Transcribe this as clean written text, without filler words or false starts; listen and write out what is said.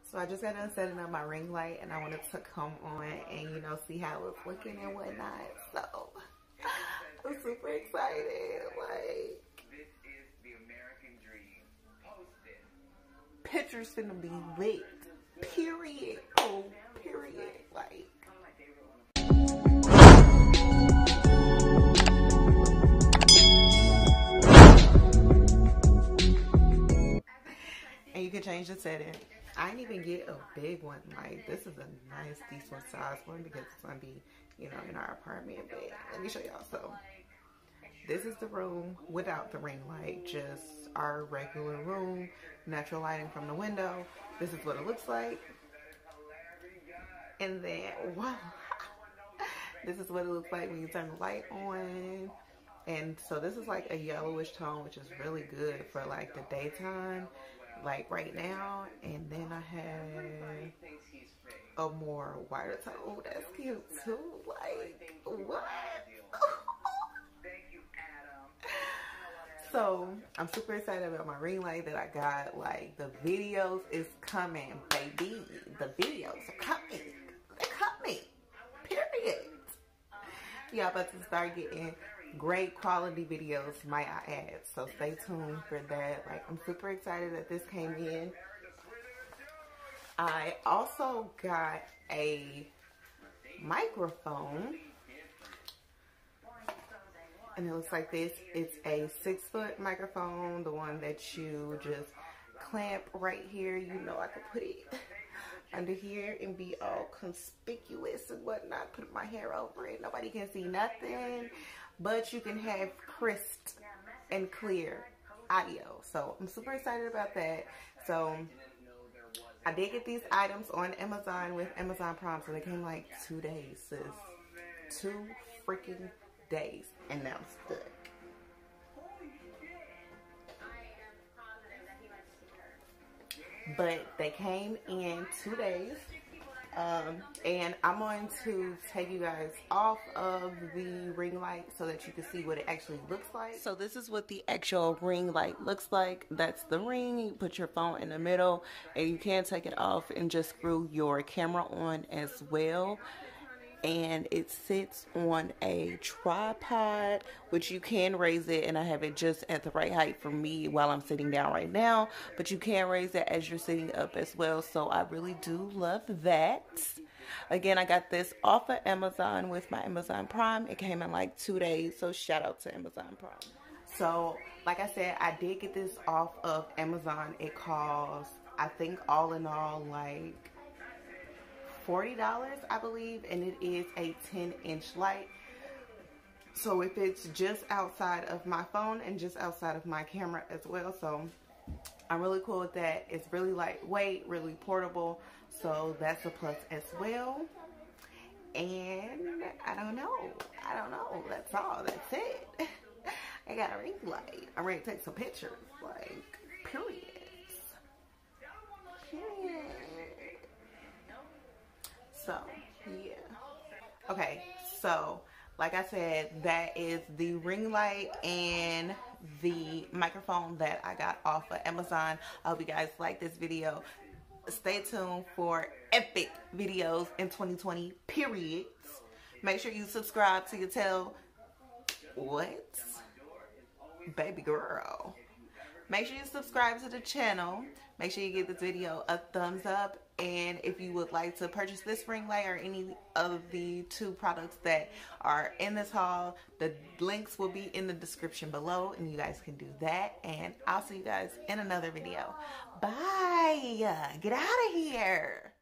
So I just got done setting up my ring light and I wanted to come on and, you know, see how it was looking and whatnot. So I'm super excited. Like, This is the American dream. Posted. Pictures finna be lit. Period. Oh, period. Like. And you can change the setting. I didn't even get a big one. Like, this is a nice, decent size one because it's gonna be, you know, in our apartment. But let me show y'all. So, this is the room without the ring light, just our regular room, natural lighting from the window. This is what it looks like. And then, wow, this is what it looks like when you turn the light on. And so this is like a yellowish tone, which is really good for like the daytime, like right now. And then I have a more whiter tone. Oh, that's cute too. Like, what? So I'm super excited about my ring light that I got. Like, the videos is coming, baby. The videos are coming. They're coming. Period. Y'all about to start getting great quality videos, might I add. So stay tuned for that. Like, I'm super excited that this came in. I also got a microphone. And it looks like this. It's a 6-foot microphone, the one that you just clamp right here. You know, I could put it under here and be all conspicuous and whatnot. Put my hair over it. Nobody can see nothing, but you can have crisp and clear audio. So I'm super excited about that. So I did get these items on Amazon with Amazon Prime. So they came like 2 days, sis. 2 freaking days. And now I'm stuck. But they came in 2 days. And I'm going to take you guys off of the ring light so that you can see what it actually looks like. So this is what the actual ring light looks like. That's the ring. You put your phone in the middle and you can take it off and just screw your camera on as well. And it sits on a tripod, which you can raise it, and I have it just at the right height for me while I'm sitting down right now, but you can raise it as you're sitting up as well. So I really do love that. Again, I got this off of Amazon with my Amazon Prime. It came in like 2 days, so shout out to Amazon Prime. So like I said, I did get this off of Amazon. It cost, I think, all in all, like $40, I believe, and it is a 10-inch light. So if it's just outside of my phone and just outside of my camera as well, so I'm really cool with that. It's really lightweight, really portable, so that's a plus as well. And I don't know, that's all, that's it. I got a ring light. I'm ready to take some pictures, like, period. So, yeah. Okay, so, like I said, that is the ring light and the microphone that I got off of Amazon. I hope you guys like this video. Stay tuned for epic videos in 2020, period. Make sure you subscribe to your tail. What? Baby girl. Make sure you subscribe to the channel. Make sure you give this video a thumbs up. And if you would like to purchase this ring light or any of the 2 products that are in this haul, the links will be in the description below. And you guys can do that. And I'll see you guys in another video. Bye. Get out of here.